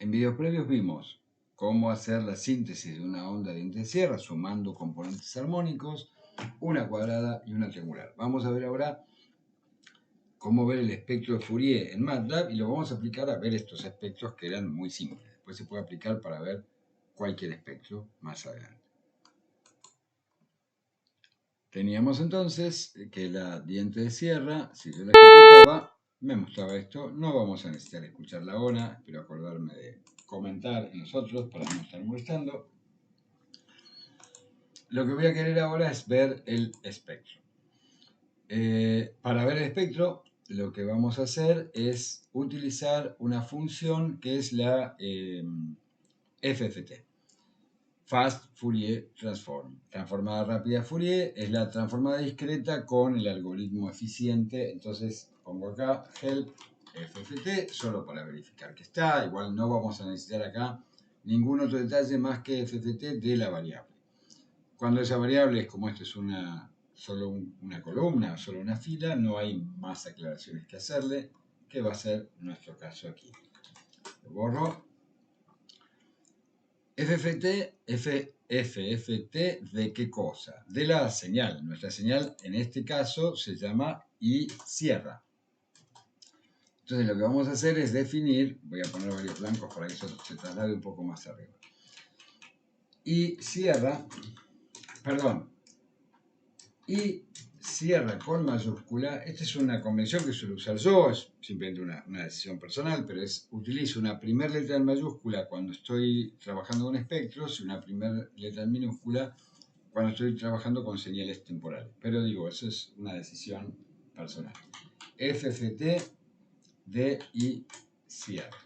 En videos previos vimos cómo hacer la síntesis de una onda de diente de sierra sumando componentes armónicos, una cuadrada y una triangular. Vamos a ver ahora cómo ver el espectro de Fourier en MATLAB y lo vamos a aplicar a ver estos espectros que eran muy simples. Después se puede aplicar para ver cualquier espectro más adelante. Teníamos entonces que la diente de sierra, si yo la ejecutaba, me mostraba esto. No vamos a necesitar escucharla ahora, espero acordarme de comentar en los otros para no estar molestando. Lo que voy a querer ahora es ver el espectro. Para ver el espectro, lo que vamos a hacer es utilizar una función que es la FFT. Fast Fourier Transform. Transformada rápida Fourier es la transformada discreta con el algoritmo eficiente. Entonces pongo acá help FFT solo para verificar que está. Igual no vamos a necesitar acá ningún otro detalle más que FFT de la variable. Cuando esa variable es como esto es solo una columna o solo una fila, no hay más aclaraciones que hacerle, que va a ser nuestro caso aquí. Lo borro. FFT de qué cosa? De la señal. Nuestra señal en este caso se llama I cierra. Entonces lo que vamos a hacer es definir, voy a poner varios blancos para que eso se traslade un poco más arriba. I cierra, perdón, I cierra con mayúscula. Esta es una convención que suelo usar yo, es simplemente una decisión personal, pero utilizo una primera letra en mayúscula cuando estoy trabajando con espectros y una primera letra en minúscula cuando estoy trabajando con señales temporales. Pero digo, eso es una decisión personal. FFT de I cierra.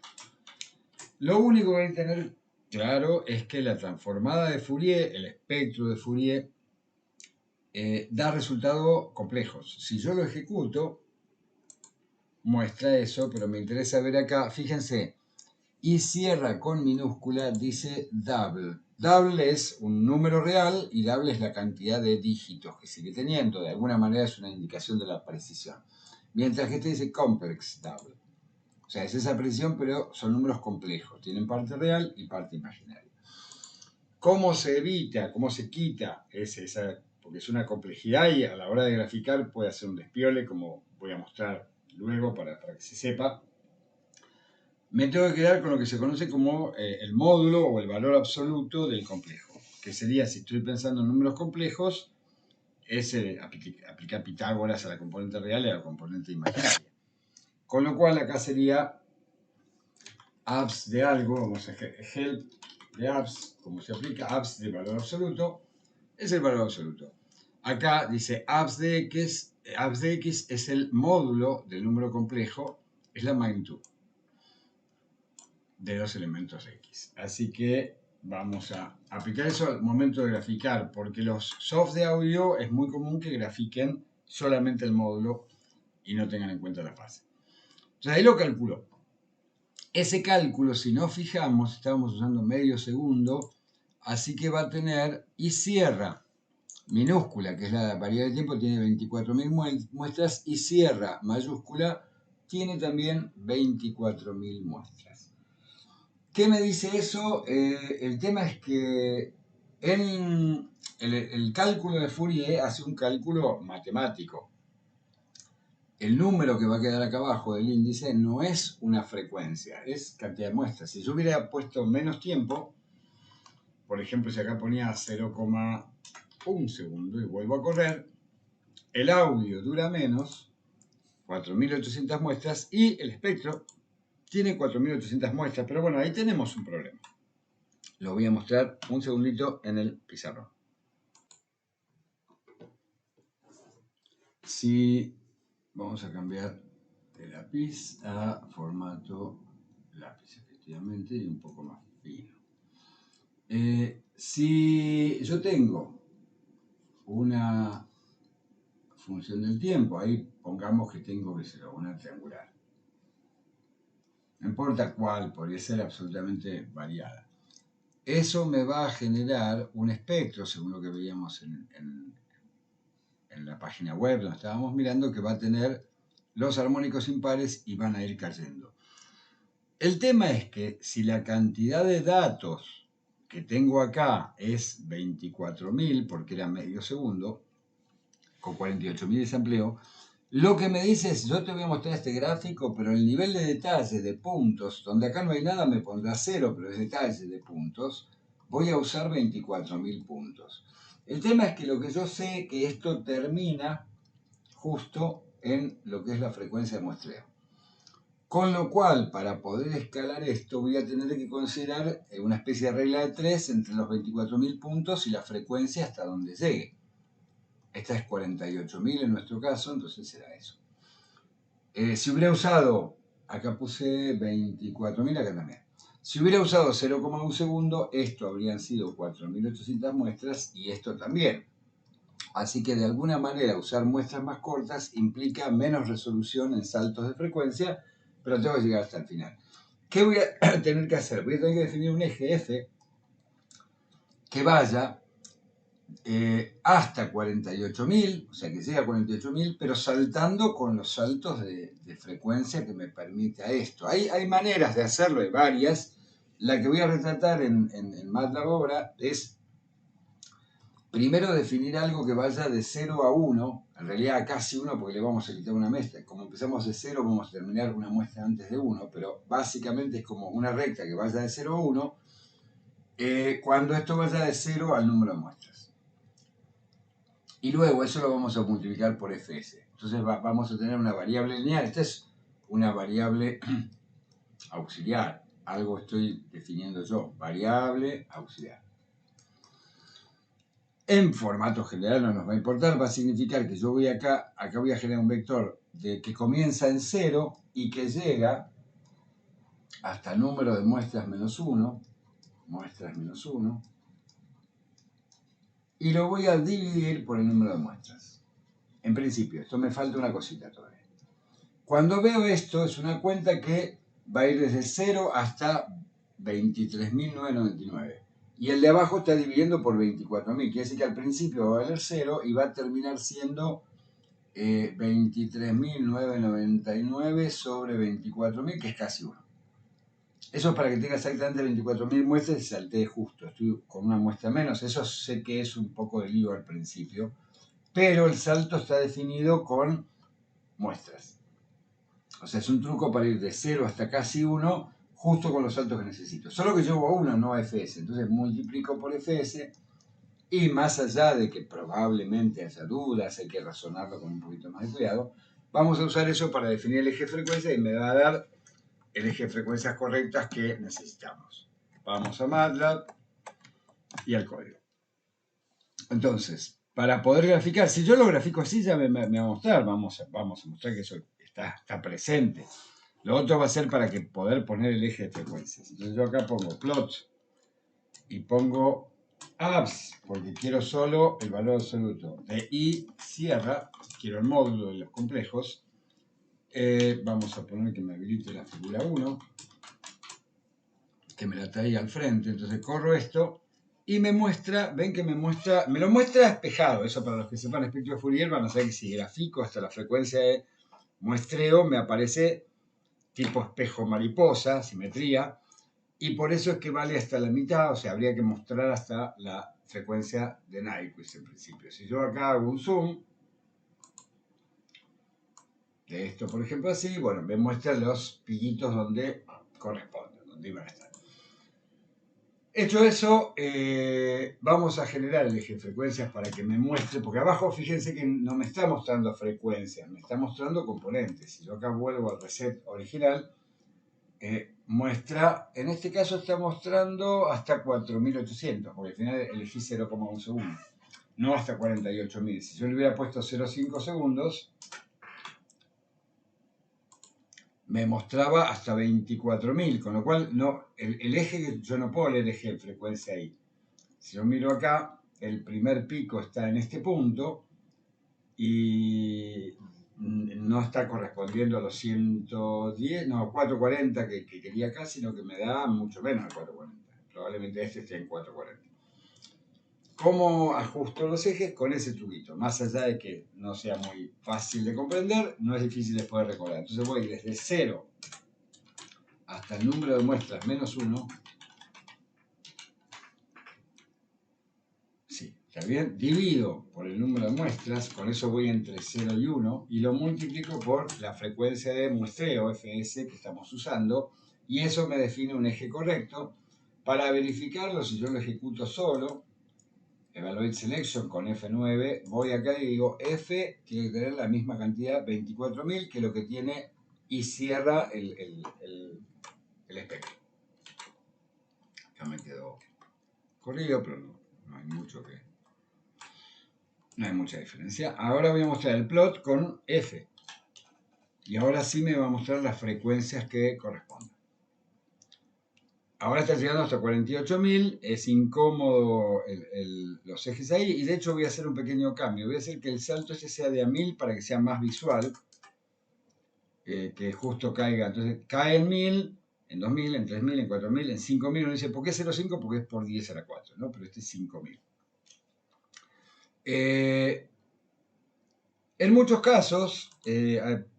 Lo único que hay que tener claro es que la transformada de Fourier, el espectro de Fourier, da resultados complejos. Si yo lo ejecuto, muestra eso, pero me interesa ver acá, fíjense, y cierra con minúscula, dice double. Double es un número real y double es la cantidad de dígitos que sigue teniendo. De alguna manera es una indicación de la precisión. Mientras que este dice complex double. O sea, es esa precisión, pero son números complejos. Tienen parte real y parte imaginaria. ¿Cómo se evita? ¿Cómo se quita? Porque es una complejidad y a la hora de graficar puede hacer un despiole, como voy a mostrar luego para que se sepa. Me tengo que quedar con lo que se conoce como el módulo o el valor absoluto del complejo, que sería, si estoy pensando en números complejos, es aplicar Pitágoras a la componente real y a la componente imaginaria. Con lo cual acá sería abs de algo, vamos a help de abs, como se aplica, abs de valor absoluto, es el valor absoluto. Acá dice abs de x es el módulo del número complejo, es la magnitud de los elementos x. Así que vamos a aplicar eso al momento de graficar, porque los soft de audio es muy común que grafiquen solamente el módulo y no tengan en cuenta la fase. Entonces ahí lo calculó. Ese cálculo, si nos fijamos, estábamos usando medio segundo, así que va a tener y cierra minúscula, que es la variable de tiempo, tiene 24.000 muestras, y cierra mayúscula, tiene también 24.000 muestras. ¿Qué me dice eso? El tema es que el cálculo de Fourier hace un cálculo matemático. El número que va a quedar acá abajo del índice no es una frecuencia, es cantidad de muestras. Si yo hubiera puesto menos tiempo, por ejemplo, si acá ponía 0,1 segundo y vuelvo a correr, el audio dura menos, 4.800 muestras, y el espectro tiene 4.800 muestras, pero bueno, ahí tenemos un problema. Lo voy a mostrar un segundito en el pizarrón. Si vamos a cambiar de lápiz a formato lápiz, efectivamente, y un poco más fino. Si yo tengo una función del tiempo, ahí pongamos que tengo que ser una triangular. No importa cuál, podría ser absolutamente variada. Eso me va a generar un espectro, según lo que veíamos en la página web donde estábamos mirando, que va a tener los armónicos impares y van a ir cayendo. El tema es que si la cantidad de datos que tengo acá es 24.000, porque era medio segundo, con 48.000 de sampleo, lo que me dice es, yo te voy a mostrar este gráfico, pero el nivel de detalle de puntos, donde acá no hay nada, me pondrá 0, pero es detalle de puntos, voy a usar 24.000 puntos. El tema es que lo que yo sé que esto termina justo en lo que es la frecuencia de muestreo. Con lo cual, para poder escalar esto, voy a tener que considerar una especie de regla de 3 entre los 24.000 puntos y la frecuencia hasta donde llegue. Esta es 48.000 en nuestro caso, entonces será eso. Si hubiera usado, acá puse 24.000, acá también. Si hubiera usado 0,1 segundo, esto habrían sido 4.800 muestras y esto también. Así que de alguna manera usar muestras más cortas implica menos resolución en saltos de frecuencia, pero tengo que llegar hasta el final. ¿Qué voy a tener que hacer? Voy a tener que definir un eje F que vaya hasta 48.000, o sea que llegue a 48.000, pero saltando con los saltos de frecuencia que me permita esto. Hay maneras de hacerlo, hay varias. La que voy a retratar en MATLAB ahora es primero definir algo que vaya de 0 a 1, en realidad a casi 1 porque le vamos a quitar una muestra. Como empezamos de 0 vamos a terminar una muestra antes de 1, pero básicamente es como una recta que vaya de 0 a 1, cuando esto vaya de 0 al número de muestras. Y luego eso lo vamos a multiplicar por fs. Entonces vamos a tener una variable lineal. Esta es una variable auxiliar. Algo estoy definiendo yo. Variable auxiliar. En formato general no nos va a importar. Va a significar que yo voy acá voy a generar un vector que comienza en 0 y que llega hasta el número de muestras menos 1. Muestras menos 1. Y lo voy a dividir por el número de muestras. En principio, esto me falta una cosita todavía. Cuando veo esto, es una cuenta que va a ir desde 0 hasta 23.999. Y el de abajo está dividiendo por 24.000. Quiere decir que al principio va a valer 0 y va a terminar siendo 23.999 sobre 24.000, que es casi 1. Eso es para que tenga exactamente 24.000 muestras y salté justo. Estoy con una muestra menos. Eso sé que es un poco de lío al principio. Pero el salto está definido con muestras. O sea, es un truco para ir de 0 hasta casi 1, justo con los saltos que necesito. Solo que llevo a 1, no a fs. Entonces multiplico por fs y más allá de que probablemente haya dudas, hay que razonarlo con un poquito más de cuidado, vamos a usar eso para definir el eje de frecuencia y me va a dar el eje de frecuencias correctas que necesitamos. Vamos a MATLAB y al código. Entonces, para poder graficar, si yo lo grafico así ya me va a mostrar, vamos a mostrar que eso está presente. Lo otro va a ser para que poder poner el eje de frecuencias. Entonces yo acá pongo plot y pongo abs, porque quiero solo el valor absoluto de i cierra, quiero el módulo de los complejos. Vamos a poner que me habilite la figura 1, que me la trae al frente. Entonces corro esto y me muestra, ven que me lo muestra despejado. Eso para los que sepan espectro de Fourier van a saber que si grafico hasta la frecuencia de muestreo me aparece tipo espejo mariposa, simetría, y por eso es que vale hasta la mitad, o sea, habría que mostrar hasta la frecuencia de Nyquist en principio. Si yo acá hago un zoom de esto, por ejemplo, así, bueno, me muestra los piquitos donde corresponden, donde iban a estar. Hecho eso, vamos a generar el eje de frecuencias para que me muestre, porque abajo fíjense que no me está mostrando frecuencias, me está mostrando componentes. Si yo acá vuelvo al reset original, muestra, en este caso está mostrando hasta 4.800, porque al final elegí 0,1 segundo, no hasta 48.000. Si yo le hubiera puesto 0,5 segundos, me mostraba hasta 24.000, con lo cual no, el eje, yo no puedo leer el eje de frecuencia ahí. Si yo miro acá, el primer pico está en este punto y no está correspondiendo a los 110, no, 440 que quería acá, sino que me da mucho menos de 440. Probablemente este esté en 440. ¿Cómo ajusto los ejes? Con ese truquito. Más allá de que no sea muy fácil de comprender, no es difícil de poder recordar. Entonces voy desde 0 hasta hasta el número de muestras menos 1. Sí, está bien. Divido por el número de muestras, con eso voy entre 0 y 1, y lo multiplico por la frecuencia de muestreo, fs, que estamos usando, y eso me define un eje correcto. Para verificarlo, si yo lo ejecuto solo, Evaluate Selection con F9, voy acá y digo F tiene que tener la misma cantidad, 24.000, que lo que tiene, y cierra el espectro. Acá me quedó corrido, pero no hay mucho que... No hay mucha diferencia. Ahora voy a mostrar el plot con F. Y ahora sí me va a mostrar las frecuencias que corresponden. Ahora está llegando hasta 48.000. Es incómodo los ejes ahí. Y de hecho voy a hacer un pequeño cambio. Voy a hacer que el salto ese sea de a 1000 para que sea más visual. Que justo caiga. Entonces cae en 1000, en 2000, en 3000, en 4000, en 5000. Uno dice, ¿por qué 0,5? Porque es por 10 a la 4, ¿no? Pero este es 5000. En muchos casos,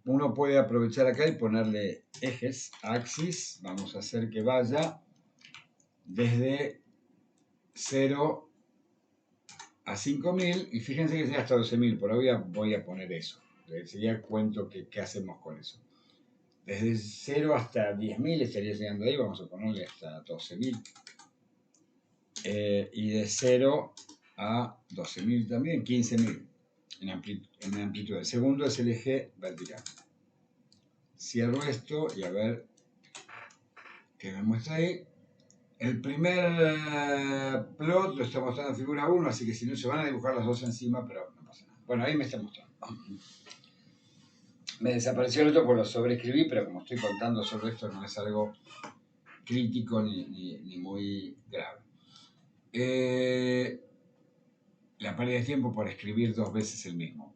uno puede aprovechar acá y ponerle ejes, axis. Vamos a hacer que vaya desde 0 a 5000. Y fíjense que llega hasta 12.000. Por ahora voy a poner eso. Sería cuento qué hacemos con eso. Desde 0 hasta 10.000 estaría llegando ahí. Vamos a ponerle hasta 12.000. Y de 0 a 12.000 también, 15.000. En amplitud. El segundo es el eje vertical. Cierro esto y a ver qué me muestra ahí. El primer plot lo está mostrando en figura 1, así que si no se van a dibujar las dos encima, pero no pasa nada. Bueno, ahí me está mostrando. Me desapareció el otro porque lo sobreescribí, pero como estoy contando sobre esto no es algo crítico ni muy grave. La pérdida de tiempo por escribir dos veces el mismo.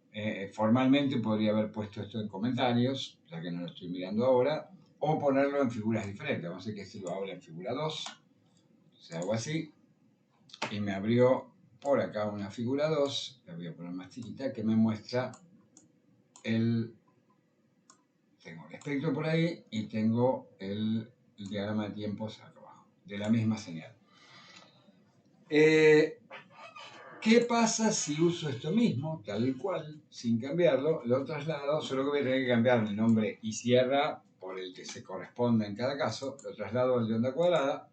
Formalmente podría haber puesto esto en comentarios, ya que no lo estoy mirando ahora, o ponerlo en figuras diferentes. Vamos a hacer que este lo abra en figura 2. Entonces hago así, y me abrió por acá una figura 2, la voy a poner más chiquita, que me muestra tengo el espectro por ahí y tengo el diagrama de tiempos acá abajo, de la misma señal. ¿Qué pasa si uso esto mismo, tal cual, sin cambiarlo? Lo traslado, solo que voy a tener que cambiar el nombre y sierra por el que se corresponda en cada caso. Lo traslado al de onda cuadrada.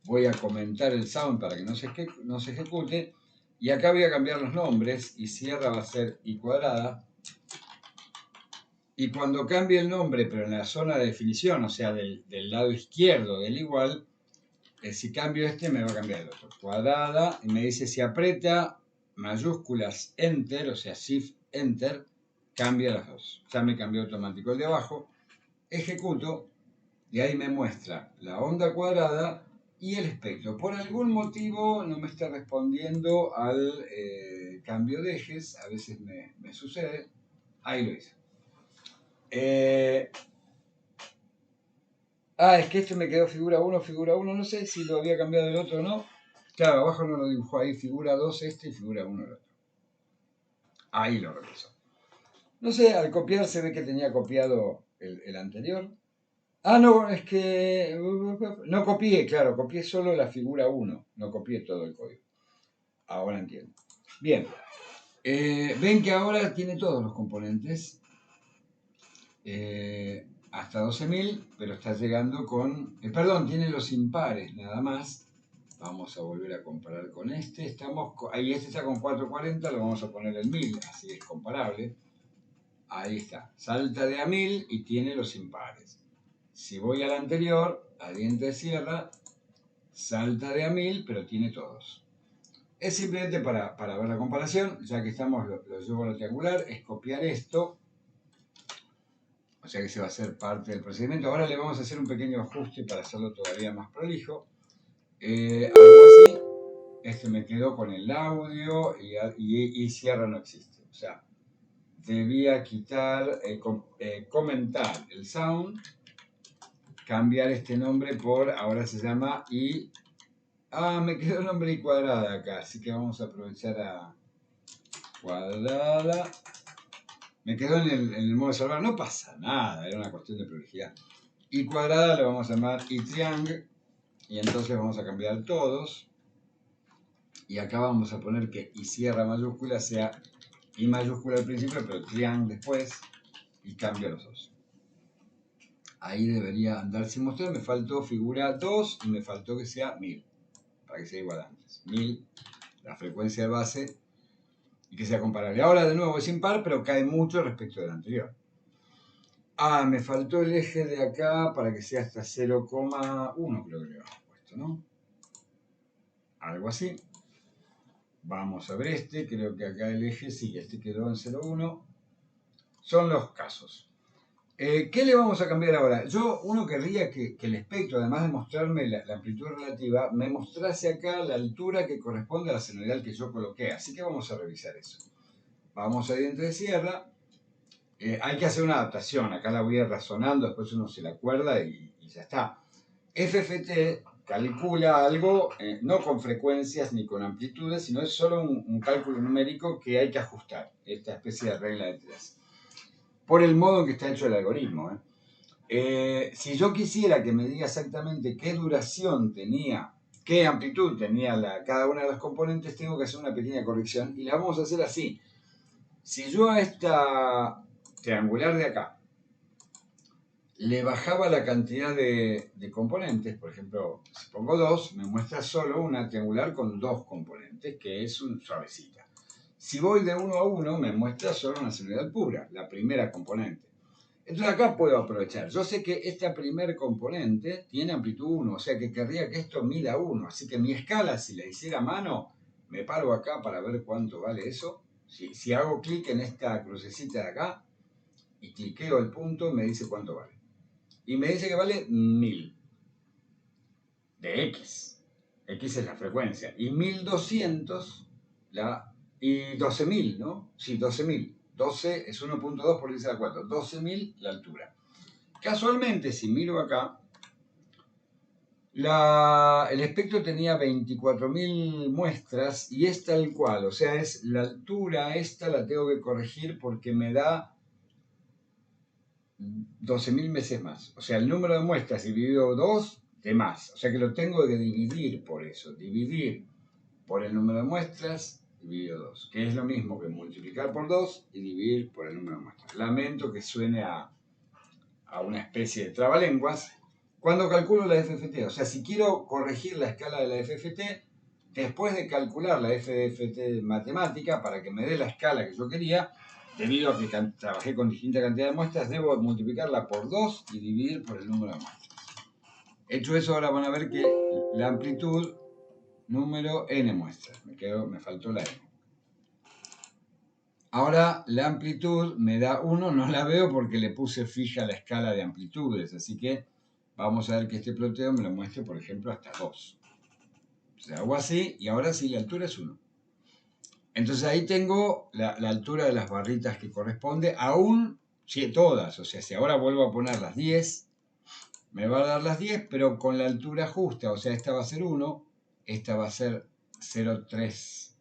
Voy a comentar el sound para que no se ejecute. Y acá voy a cambiar los nombres y sierra va a ser i cuadrada. Y cuando cambie el nombre, pero en la zona de definición, o sea, del lado izquierdo del igual, si cambio este me va a cambiar el otro. Cuadrada, y me dice si aprieta mayúsculas Enter, o sea, Shift Enter, cambia las dos. Ya me cambió automático el de abajo. Ejecuto y ahí me muestra la onda cuadrada y el espectro. Por algún motivo no me está respondiendo al cambio de ejes. A veces me sucede. Ahí lo hice. Es que este me quedó figura 1, no sé si lo había cambiado el otro o no. Claro, abajo no lo dibujó ahí, figura 2 este y figura 1 el otro. Ahí lo represó. No sé, al copiar se ve que tenía copiado el anterior. No, es que no copié, claro, copié solo la figura 1, no copié todo el código. Ahora entiendo. Bien, ven que ahora tiene todos los componentes. Hasta 12.000, pero está llegando con... perdón, tiene los impares nada más. Vamos a volver a comparar con este. Ahí este está con 440, lo vamos a poner en 1000, así es comparable. Ahí está, salta de a 1000 y tiene los impares. Si voy al anterior, a diente de sierra, salta de a 1000, pero tiene todos. Es simplemente para ver la comparación, ya que estamos, lo llevo a lo triangular, es copiar esto. O sea que se va a hacer parte del procedimiento. Ahora le vamos a hacer un pequeño ajuste para hacerlo todavía más prolijo. Algo así. Este me quedó con el audio y cierra no existe. O sea, debía quitar, comentar el sound, cambiar este nombre por, ahora se llama i. Me quedó el nombre i cuadrada acá, así que vamos a aprovechar a cuadrada. Me quedó en el modo de salvar, no pasa nada, era una cuestión de prolijidad. y cuadrada lo vamos a llamar y triangle, y entonces vamos a cambiar todos, y acá vamos a poner que y sierra mayúscula sea y mayúscula al principio, pero triangle después, y cambio los dos. Ahí debería andar sin mostrar. Me faltó figura 2 y me faltó que sea 1000, para que sea igual a antes. 1000, la frecuencia de base, y que sea comparable. Ahora de nuevo es impar, pero cae mucho respecto del anterior. Ah, me faltó el eje de acá para que sea hasta 0,1, creo que le habíamos puesto, ¿no? Algo así. Vamos a ver este, creo que acá el eje, sí, este quedó en 0,1. Son los casos. ¿Qué le vamos a cambiar ahora? Uno querría que el espectro, además de mostrarme la amplitud relativa, me mostrase acá la altura que corresponde a la senoidal que yo coloqué. Así que vamos a revisar eso. Vamos a diente de sierra. Hay que hacer una adaptación. Acá la voy a ir razonando, después uno se la acuerda y ya está. FFT calcula algo, no con frecuencias ni con amplitudes, sino es solo un cálculo numérico que hay que ajustar. Esta especie de regla de 3. Por el modo en que está hecho el algoritmo. Si yo quisiera que me diga exactamente qué duración tenía, qué amplitud tenía cada una de las componentes, tengo que hacer una pequeña corrección y la vamos a hacer así. Si yo a esta triangular de acá le bajaba la cantidad de componentes, por ejemplo, si pongo 2, me muestra solo una triangular con 2 componentes, que es un suavecita. Si voy de 1 a 1, me muestra solo una senoidal pura, la primera componente. Entonces acá puedo aprovechar. Yo sé que esta primer componente tiene amplitud 1, o sea que querría que esto mida 1. Así que mi escala, si la hiciera a mano, me paro acá para ver cuánto vale eso. Si hago clic en esta crucecita de acá y cliqueo el punto, me dice cuánto vale. Y me dice que vale 1000 de X. X es la frecuencia. Y 1200 y 12000, ¿no? Sí, 12000. 12 es 1.2 por 10 a la 4. 12000 la altura. Casualmente, si miro acá, el espectro tenía 24.000 muestras y es tal cual. O sea, es la altura esta la tengo que corregir porque me da 12.000 veces más. O sea, el número de muestras dividido 2 de más. O sea que lo tengo que dividir por eso. Dividir por el número de muestras dividido 2. Que es lo mismo que multiplicar por 2 y dividir por el número de muestras. Lamento que suene a una especie de trabalenguas. Cuando calculo la FFT, o sea, si quiero corregir la escala de la FFT, después de calcular la FFT matemática para que me dé la escala que yo quería, debido a que trabajé con distinta cantidad de muestras, debo multiplicarla por 2 y dividir por el número de muestras. Hecho eso, ahora van a ver que la amplitud, número n muestras. Me faltó la n. Ahora la amplitud me da 1, no la veo porque le puse fija la escala de amplitudes, así que vamos a ver que este ploteo me lo muestre, por ejemplo, hasta 2. O sea, hago así y ahora sí la altura es 1. Entonces ahí tengo la altura de las barritas que corresponde, aún si todas, o sea, si ahora vuelvo a poner las 10, me va a dar las 10, pero con la altura justa, o sea, esta va a ser 1, esta va a ser 0,3.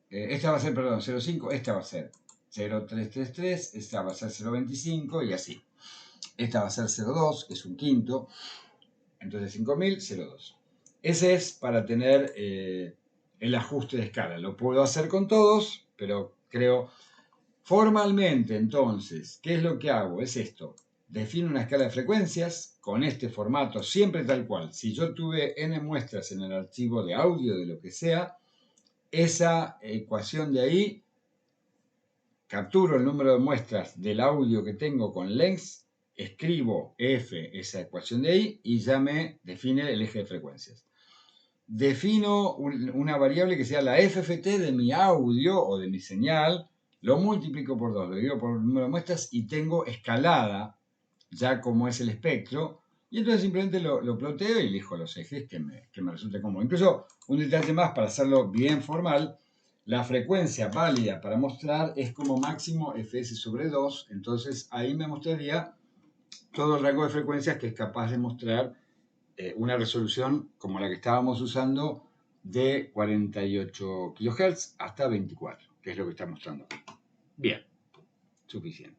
Esta va a ser, perdón, 0,5, esta va a ser 0,333, esta va a ser 0,25 y así. Esta va a ser 0,2, que es un quinto, entonces 5000, 0,2. Ese es para tener el ajuste de escala. Lo puedo hacer con todos, pero creo formalmente, entonces, ¿qué es lo que hago? Es esto. Defino una escala de frecuencias con este formato, siempre tal cual. Si yo tuve n muestras en el archivo de audio, de lo que sea, esa ecuación de ahí, capturo el número de muestras del audio que tengo con length, escribo f, esa ecuación de ahí, y ya me define el eje de frecuencias. Defino una variable que sea la FFT de mi audio o de mi señal, lo multiplico por 2, lo divido por el número de muestras y tengo escalada ya como es el espectro. Y entonces simplemente lo ploteo y elijo los ejes que me resulte cómodo. Incluso un detalle más para hacerlo bien formal, la frecuencia válida para mostrar es como máximo fs sobre 2, entonces ahí me mostraría todo el rango de frecuencias que es capaz de mostrar una resolución como la que estábamos usando de 48 kHz hasta 24, que es lo que está mostrando. Bien, suficiente.